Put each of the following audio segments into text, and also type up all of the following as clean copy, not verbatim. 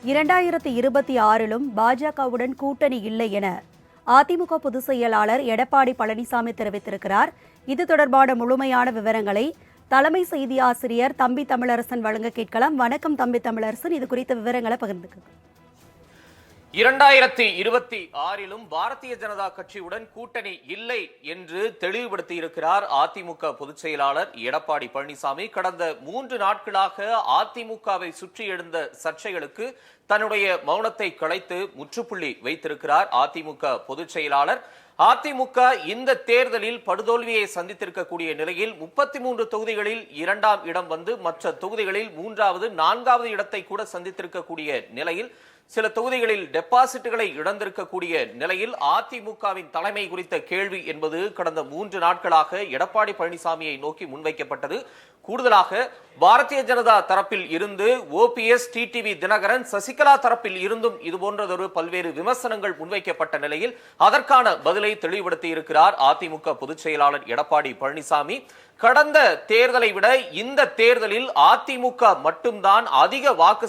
2026லும் பாஜகவுடன் கூட்டணி இல்லை என அதிமுக பொதுச் செயலாளர் எடப்பாடி பழனிசாமி தெரிவித்திருக்கிறார். இது தொடர்பான முழுமையான விவரங்களை தலைமை செய்தி ஆசிரியர் தம்பி தமிழரசன் வழங்க கேட்கலாம். வணக்கம் தம்பி தமிழரசன், இது குறித்த விவரங்களை பகிர்ந்துக்கு. 2026லும் பாரதிய ஜனதா கட்சியுடன் கூட்டணி இல்லை என்று தெளிவுபடுத்தி இருக்கிறார் அதிமுக பொதுச் செயலாளர் எடப்பாடி பழனிசாமி. கடந்த 3 நாட்களாக அதிமுகவை சுற்றி எழுந்த சர்ச்சைகளுக்கு தன்னுடைய மௌனத்தை களைத்து முற்றுப்புள்ளி வைத்திருக்கிறார் அதிமுக பொதுச் செயலாளர். அதிமுக இந்த தேர்தலில் படுதோல்வியை சந்தித்திருக்கக்கூடிய நிலையில் 33 தொகுதிகளில் 2ஆம் இடம் வந்து மற்ற தொகுதிகளில் 3வது 4வது இடத்தை கூட சந்தித்திருக்கக்கூடிய நிலையில் சில தொகுதிகளில் டெபாசிட்டுகளை இழந்திருக்கக்கூடிய நிலையில் அதிமுகவின் தலைமை குறித்த கேள்வி என்பது கடந்த 3 நாட்களாக எடப்பாடி பழனிசாமியை நோக்கி முன்வைக்கப்பட்டது. கூடுதலாக பாரதிய ஜனதா தரப்பில் இருந்து ஓபிஎஸ், டிடிவி தினகரன், சசிகலா தரப்பில் இருந்தும் இதுபோன்றதொரு பல்வேறு விமர்சனங்கள் முன்வைக்கப்பட்ட நிலையில் அதற்கான பதிலை தெளிவுபடுத்தி இருக்கிறார் அதிமுக பொதுச் செயலாளர் எடப்பாடி பழனிசாமி. கடந்த தேர்தலை விட இந்த தேர்தலில் அதிமுக மட்டும்தான் அதிக வாக்கு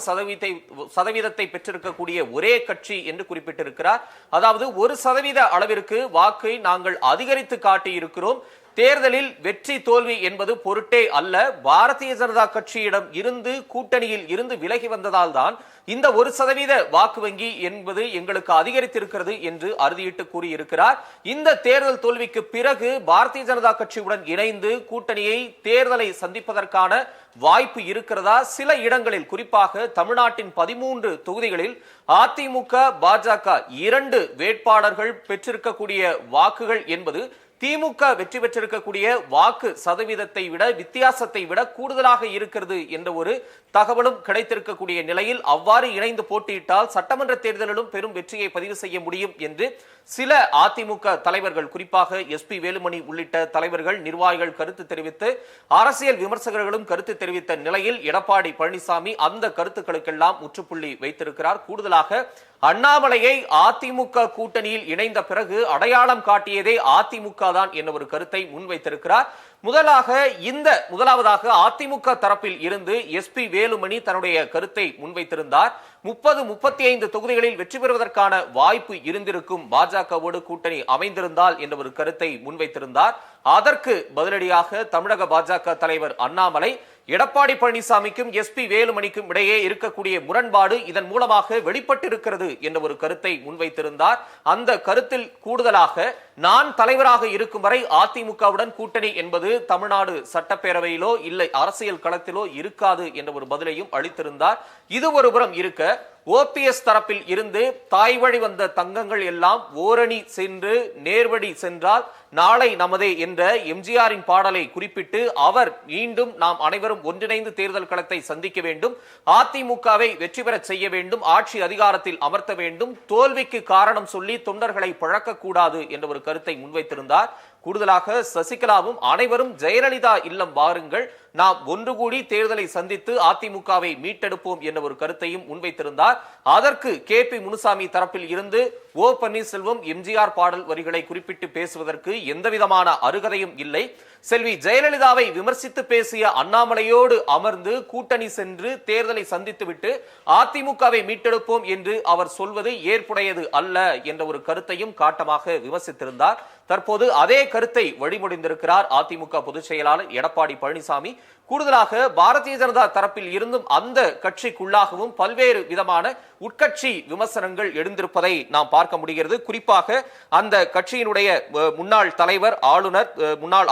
சதவீதத்தை பெற்றிருக்கக்கூடிய ஒரே கட்சி என்று குறிப்பிட்டிருக்கிறார். அதாவது 1% அளவிற்கு வாக்கை நாங்கள் அதிகரித்து காட்டியிருக்கிறோம். தேர்தலில் வெற்றி தோல்வி என்பது பொருட்டே அல்ல, பாரதிய ஜனதா கட்சியிடம் இருந்து கூட்டணியில் இருந்து விலகி வந்ததால் தான் இந்த 1% வாக்கு வங்கி என்பது எங்களுக்கு அதிகரித்திருக்கிறது என்று அறுதியிட்டு கூறியிருக்கிறார். இந்த தேர்தல் தோல்விக்கு பிறகு பாரதிய ஜனதா கட்சியுடன் இணைந்து கூட்டணியை தேர்தலை சந்திப்பதற்கான வாய்ப்பு இருக்கிறதா? சில இடங்களில், குறிப்பாக தமிழ்நாட்டின் 13 தொகுதிகளில் அதிமுக, பாஜக 2 வேட்பாளர்கள் பெற்றிருக்கக்கூடிய வாக்குகள் என்பது திமுக வெற்றி பெற்றிருக்கக்கூடிய வாக்கு சதவீதத்தை விட, வித்தியாசத்தை விட கூடுதலாக இருக்கிறது என்ற ஒரு தகவலும் கிடைத்திருக்கக்கூடிய நிலையில் அவ்வாறு இணைந்து போட்டியிட்டால் சட்டமன்ற தேர்தலிலும் பெரும் வெற்றியை பதிவு செய்ய முடியும் என்று சில அதிமுக தலைவர்கள், குறிப்பாக எஸ்பி வேலுமணி உள்ளிட்ட தலைவர்கள், நிர்வாகிகள் கருத்து தெரிவித்து அரசியல் விமர்சகர்களும் கருத்து தெரிவித்த நிலையில் எடப்பாடி பழனிசாமி அந்த கருத்துக்களுக்கெல்லாம் முற்றுப்புள்ளி வைத்திருக்கிறார். கூடுதலாக அண்ணாமலையை அதிமுக கூட்டணியில் இணைந்த பிறகு அடையாளம் காட்டியதே அதிமுக தான் என்ற ஒரு கருத்தை முன்வைத்திருக்கிறார். முதலாவதாக அதிமுக தரப்பில் இருந்து எஸ்பி வேலுமணி தன்னுடைய கருத்தை முன்வைத்திருந்தார். 30-35 தொகுதிகளில் வெற்றி பெறுவதற்கான வாய்ப்பு இருந்திருக்கும் பாஜகவோடு கூட்டணி அமைந்திருந்தால் என்ற ஒரு கருத்தை முன்வைத்திருந்தார். அதற்கு பதிலடியாக தமிழக பாஜக தலைவர் அண்ணாமலை எடப்பாடி பழனிசாமிக்கும் எஸ்பி வேலுமணிக்கும் இடையே இருக்கக்கூடிய முரண்பாடு இதன் மூலமாக வெளிப்பட்டிருக்கிறது என்ற ஒரு கருத்தை முன்வைத்திருந்தார். அந்த கருத்தில் கூடுதலாக நான் தலைவராக இருக்கும் வரை அதிமுகவுடன் கூட்டணி என்பது தமிழ்நாடு சட்டப்பேரவையிலோ இல்லை அரசியல் களத்திலோ இருக்காது என்ற ஒரு பதிலையும் அளித்திருந்தார். இது ஒருபுறம் இருக்க, ஓபிஎஸ் தரப்பில் இருந்து தாய் வழி வந்த தங்கங்கள் எல்லாம் ஓரணி சென்று நேர்வழி சென்றால் நாளை நமதே என்ற எம்ஜிஆரின் பாடலை குறிப்பிட்டு அவர் மீண்டும் நாம் அனைவரும் ஒன்றிணைந்து தேர்தல் களத்தை சந்திக்க வேண்டும், அதிமுகவை வெற்றி பெற செய்ய வேண்டும், ஆட்சி அதிகாரத்தில் அமர்த்த வேண்டும், தோல்விக்கு காரணம் சொல்லி தொண்டர்களை பழக்கக்கூடாது என்ற ஒரு கருத்தை முன்வைத்திருந்தார். கூடுதலாக சசிகலாவும் அனைவரும் ஜெயலலிதா இல்லம் வாருங்கள், நாம் ஒன்று கூடி தேர்தலை சந்தித்து அதிமுகவை மீட்டெடுப்போம் என்ற ஒரு கருத்தையும் முன்வைத்திருந்தார். அதற்கு KP முனுசாமி தரப்பில் இருந்து ஓ பன்னீர்செல்வம் எம்ஜிஆர் பாடல் வரிகளை குறிப்பிட்டு பேசுவதற்கு எந்தவிதமான அருகதையும் இல்லை. செல்வி ஜெயலலிதாவை விமர்சித்து பேசிய அண்ணாமலையோடு அமர்ந்து கூட்டணி சென்று தேர்தலை சந்தித்துவிட்டு அதிமுகவை மீட்டெடுப்போம் என்று அவர் சொல்வது ஏற்புடையது அல்ல என்ற ஒரு கருத்தையும் காட்டமாக விமர்சித்திருந்தார். தற்போது அதே கருத்தை வழிமொழிந்திருக்கிறார் அதிமுக பொதுச் செயலாளர் எடப்பாடி பழனிசாமி. கூடுதலாக பாரதிய ஜனதா தரப்பில் இருந்தும் அந்த கட்சிக்குள்ளாகவும் பல்வேறு விதமான உட்கட்சி விமர்சனங்கள் எழுந்திருப்பதை நாம் பார்க்க முடிகிறது. குறிப்பாக அந்த கட்சியினுடைய முன்னாள்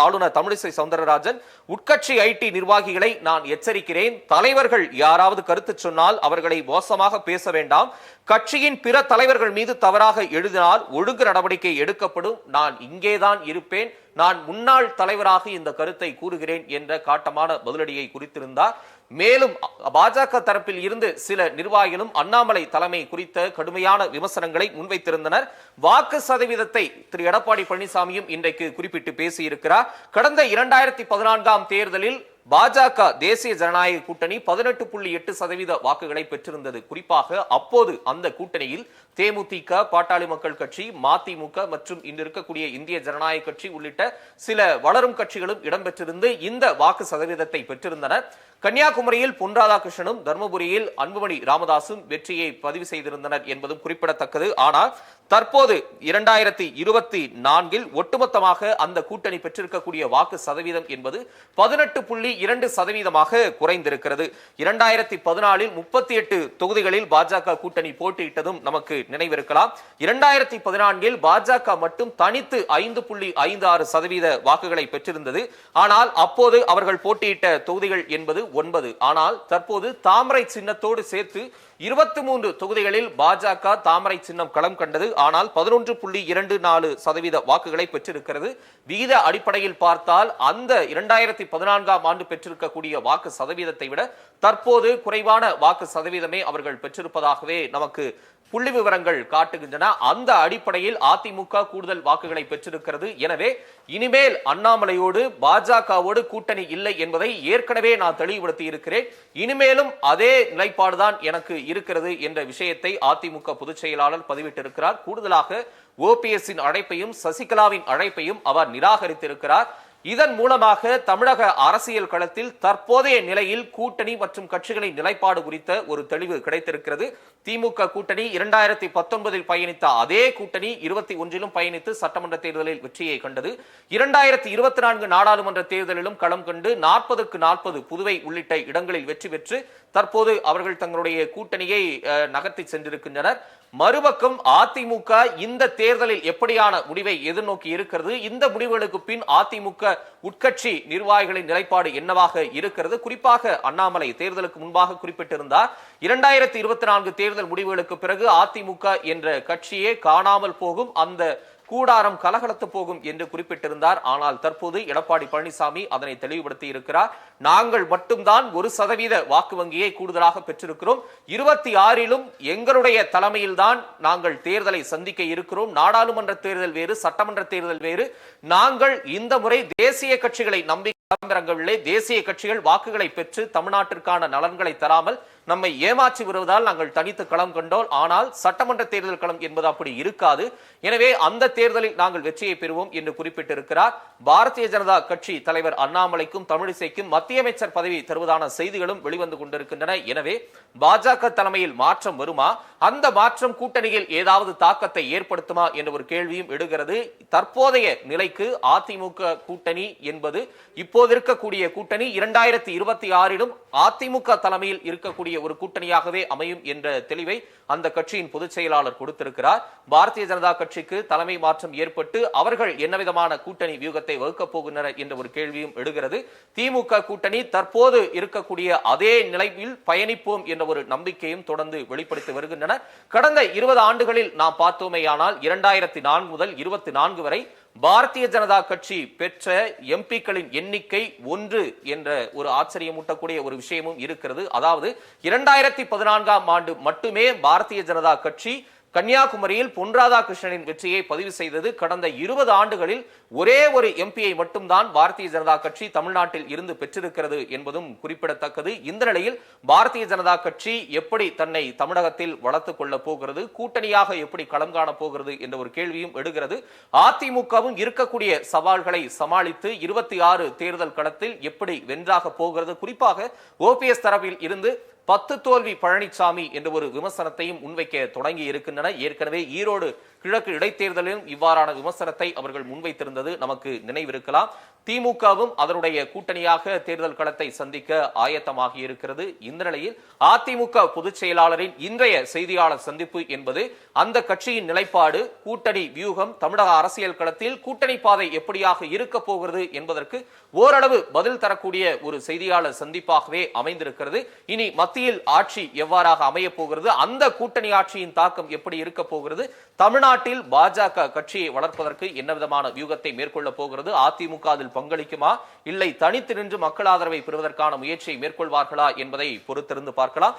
ஆளுநர் தமிழிசை சவுந்தரராஜன், உட்கட்சி ஐடி நிர்வாகிகளை நான் எச்சரிக்கிறேன், தலைவர்கள் யாராவது கருத்து சொன்னால் அவர்களை மோசமாக பேச வேண்டாம், கட்சியின் பிற தலைவர்கள் மீது தவறாக எழுதினால் ஒழுங்கு நடவடிக்கை எடுக்கப்படும், நான் இங்கேதான் இருப்பேன், நான் முன்னாள் தலைவராக இந்த கருத்தை கூறுகிறேன் என்ற காட்டமான பதிலடியை குறித்திருந்தார். மேலும் பாஜக தரப்பில் இருந்து சில நிர்வாகிகளும் அண்ணாமலை தலைமை குறித்த கடுமையான விமர்சனங்களை முன்வைத்திருந்தனர். வாக்கு சதவீதத்தை திரு எடப்பாடி பழனிசாமியும் இன்றைக்கு குறிப்பிட்டு பேசியிருக்கிறார். கடந்த 2014ஆம் தேர்தலில் பாஜக தேசிய ஜனநாயக கூட்டணி 18.8% வாக்குகளை பெற்றிருந்தது. குறிப்பாக அப்போது அந்த கூட்டணியில் தேமுதிக, பாட்டாளி மக்கள் கட்சி, மதிமுக மற்றும் இன்று இருக்கக்கூடிய இந்திய ஜனநாயக கட்சி உள்ளிட்ட சில வளரும் கட்சிகளும் இடம்பெற்றிருந்து இந்த வாக்கு சதவீதத்தை பெற்றிருந்தனர். கன்னியாகுமரியில் பொன் ராதாகிருஷ்ணனும், தர்மபுரியில் அன்புமணி ராமதாசும் வெற்றியை பதிவு செய்திருந்தனர் என்பதும் குறிப்பிடத்தக்கது. ஆனால் தற்போது 2024 ஒட்டுமொத்தமாக அந்த கூட்டணி பெற்றிருக்கக்கூடிய வாக்கு சதவீதம் என்பது 18.2% குறைந்திருக்கிறது. 2014 38 தொகுதிகளில் பாஜக கூட்டணி போட்டியிட்டதும் நமக்கு நினைவிருக்கலாம். 2014 பாஜக மட்டும் தனித்து 5.56% வாக்குகளை பெற்றிருந்தது. ஆனால் அப்போது அவர்கள் போட்டியிட்ட தொகுதிகள் என்பது 9. ஆனால் தற்போது தாமரை சின்னத்தோடு சேர்த்து 23 தொகுதிகளில் பாஜக தாமரை சின்னம் களம் கண்டது. ஆனால் 11.24% வாக்குகளை பெற்றிருக்கிறது. விகித அடிப்படையில் பார்த்தால் அந்த 2014ஆம் ஆண்டு பெற்றிருக்கக்கூடிய வாக்கு சதவீதத்தை விட தற்போது குறைவான வாக்கு சதவீதமே அவர்கள் பெற்றிருப்பதாகவே நமக்கு புள்ளி விவரங்கள் காட்டுகின்றன. அந்த அடிப்படையில் அதிமுக கூடுதல் வாக்குகளை பெற்றிருக்கிறது. எனவே இனிமேல் அண்ணாமலையோடு பாஜகவோடு கூட்டணி இல்லை என்பதை ஏற்கனவே நான் தெளிவுபடுத்தி இருக்கிறேன். இனிமேலும் அதே நிலைப்பாடுதான் எனக்கு இருக்கிறது என்ற விஷயத்தை அதிமுக பொதுச் செயலாளர் பதிவிட்டிருக்கிறார். கூடுதலாக ஓபிஎஸ்ஸின் அழைப்பையும் சசிகலாவின் அழைப்பையும் அவர் நிராகரித்திருக்கிறார். இதன் மூலமாக தமிழக அரசியல் களத்தில் தற்போதைய நிலையில் கூட்டணி மற்றும் கட்சிகளின் நிலைப்பாடு குறித்த ஒரு தெளிவு கிடைத்திருக்கிறது. திமுக கூட்டணி 2019 பயணித்த அதே கூட்டணி 21 பயணித்து சட்டமன்ற தேர்தலில் வெற்றியை கண்டது. 2024 நாடாளுமன்ற தேர்தலிலும் களம் கண்டு 40க்கு 40 புதுவை உள்ளிட்ட இடங்களில் வெற்றி பெற்று தற்போது அவர்கள் தங்களுடைய கூட்டணியை நகர்த்தி சென்றிருக்கின்றனர். மறுபக்கம் அதிமுக இந்த தேர்தலில் எப்படியான முடிவை எதிர்நோக்கி இருக்கிறது, இந்த முடிவுகளுக்கு பின் அதிமுக உட்கட்சி நிர்வாகிகளின் நிலைப்பாடு என்னவாக இருக்கிறது, குறிப்பாக அண்ணாமலை தேர்தலுக்கு முன்பாக குறிப்பிட்டிருந்தார் 2024 தேர்தல் முடிவுகளுக்கு பிறகு அதிமுக என்ற கட்சியே காணாமல் போகும், அந்த கூடாரம் கலகலத்து போகும் என்று குறிப்பிட்டிருந்தார். ஆனால் தற்போது எடப்பாடி பழனிசாமி அதனை தெளிவுபடுத்தி இருக்கிறார். நாங்கள் மட்டும்தான் 1% வாக்கு வங்கியை கூடுதலாக பெற்றிருக்கிறோம். 26லும் எங்களுடைய தலைமையில்தான் நாங்கள் தேர்தலை சந்திக்க இருக்கிறோம். நாடாளுமன்ற தேர்தல் வேறு, சட்டமன்ற தேர்தல் வேறு. நாங்கள் இந்த முறை தேசிய கட்சிகளை நம்பி களமிறங்கவில்லை. தேசிய கட்சிகள் வாக்குகளை பெற்று தமிழ்நாட்டிற்கான நலன்களை தராமல் நம்மை ஏமாற்றி வருவதால் நாங்கள் தனித்து களம் கண்டோம். ஆனால் சட்டமன்ற தேர்தல் களம் என்பது அப்படி இருக்காது. எனவே அந்த தேர்தலில் நாங்கள் வெற்றியை பெறுவோம் என்று குறிப்பிட்டிருக்கிறார். பாரதிய ஜனதா கட்சி தலைவர் அண்ணாமலைக்கும் தமிழிசைக்கும் மத்திய அமைச்சர் பதவி தருவதான செய்திகளும் வெளிவந்து கொண்டிருக்கின்றன. எனவே பாஜக தலைமையில் மாற்றம் வருமா, அந்த மாற்றம் கூட்டணியில் ஏதாவது தாக்கத்தை ஏற்படுத்துமா என்ற ஒரு கேள்வியும் எடுகிறது. தற்போதைய நிலைக்கு அதிமுக கூட்டணி என்பது இப்போது இருக்கக்கூடிய கூட்டணி 2026லும் அதிமுக தலைமையில் இருக்கக்கூடிய ஒரு கூட்டணியாகவே அமையும் என்ற தெளிவை அந்த கட்சியின் பொதுச் செயலாளர் கொடுத்திருக்கிறார். பாரதிய ஜனதா கட்சிக்கு தலைமை மாற்றம் ஏற்பட்டு அவர்கள் என்ன விதமான கூட்டணி வியூகத்தை வகுக்கப் போகின்றனர் என்ற ஒரு கேள்வியும் எழுகிறது. திமுக கூட்டணி தற்போது இருக்கக்கூடிய அதே நிலையில் பயணிப்போம் என்ற ஒரு நம்பிக்கையும் தொடர்ந்து வெளிப்படுத்தி வருகின்றனர். கடந்த 20 ஆண்டுகளில் நாம் பார்த்தோமேயானால் 2004 முதல் 24 வரை பாரதிய ஜனதா கட்சி பெற்ற எம்பிக்களின் எண்ணிக்கை 1 என்ற ஒரு ஆச்சரியமூட்டக்கூடிய ஒரு விஷயமும் இருக்கிறது. அதாவது 2014ஆம் ஆண்டு மட்டுமே பாரதிய ஜனதா கட்சி கன்னியாகுமரியில் பொன் ராதாகிருஷ்ணனின் வெற்றியை பதிவு செய்தது. கடந்த 20 ஆண்டுகளில் ஒரே ஒரு எம்பியை மட்டும்தான் பாரதிய ஜனதா கட்சி தமிழ்நாட்டில் இருந்து பெற்றிருக்கிறது என்பதும் குறிப்பிடத்தக்கது. இந்த நிலையில் பாரதிய ஜனதா கட்சி எப்படி தன்னை தமிழகத்தில் வளர்த்துக் கொள்ள போகிறது, கூட்டணியாக எப்படி களம் காண போகிறது என்ற ஒரு கேள்வியும் எடுகிறது. அதிமுகவும் இருக்கக்கூடிய சவால்களை சமாளித்து 26 தேர்தல் களத்தில் எப்படி வென்றாக போகிறது, குறிப்பாக ஓபிஎஸ் தரப்பில் இருந்து 10 தோல்வி பழனிசாமி என்ற ஒரு விமர்சனத்தையும் முன்வைக்க தொடங்கி இருக்கின்றன. ஏற்கனவே ஈரோடு கிழக்கு இடைத்தேர்தலிலும் இவ்வாறான விமர்சனத்தை அவர்கள் முன்வைத்திருந்தது நமக்கு நினைவிருக்கலாம். திமுகவும் அதனுடைய கூட்டணியாக தேர்தல் களத்தை சந்திக்க ஆயத்தமாகி இருக்கிறது. இந்த நிலையில் அதிமுக பொதுச் செயலாளரின் இன்றைய செய்தியாளர் சந்திப்பு என்பது அந்த கட்சியின் நிலைப்பாடு, கூட்டணி வியூகம், தமிழக அரசியல் களத்தில் கூட்டணி பாதை எப்படியாக இருக்க போகிறது என்பதற்கு ஓரளவு பதில் தரக்கூடிய ஒரு செய்தியாளர் சந்திப்பாகவே அமைந்திருக்கிறது. இனி மத்தியில் ஆட்சி எவ்வாறாக அமைய போகிறது, அந்த கூட்டணி ஆட்சியின் தாக்கம் எப்படி இருக்க போகிறது, தமிழ்நாட்டில் பாஜக கட்சியை வளர்ப்பதற்கு என்ன விதமான வியூகத்தை மேற்கொள்ள போகிறது, அதிமுக அதில் பங்களிக்குமா இல்லை தனித்து நின்று மக்கள் ஆதரவை பெறுவதற்கான முயற்சியை மேற்கொள்வார்களா என்பதை பொறுத்திருந்து பார்க்கலாம்.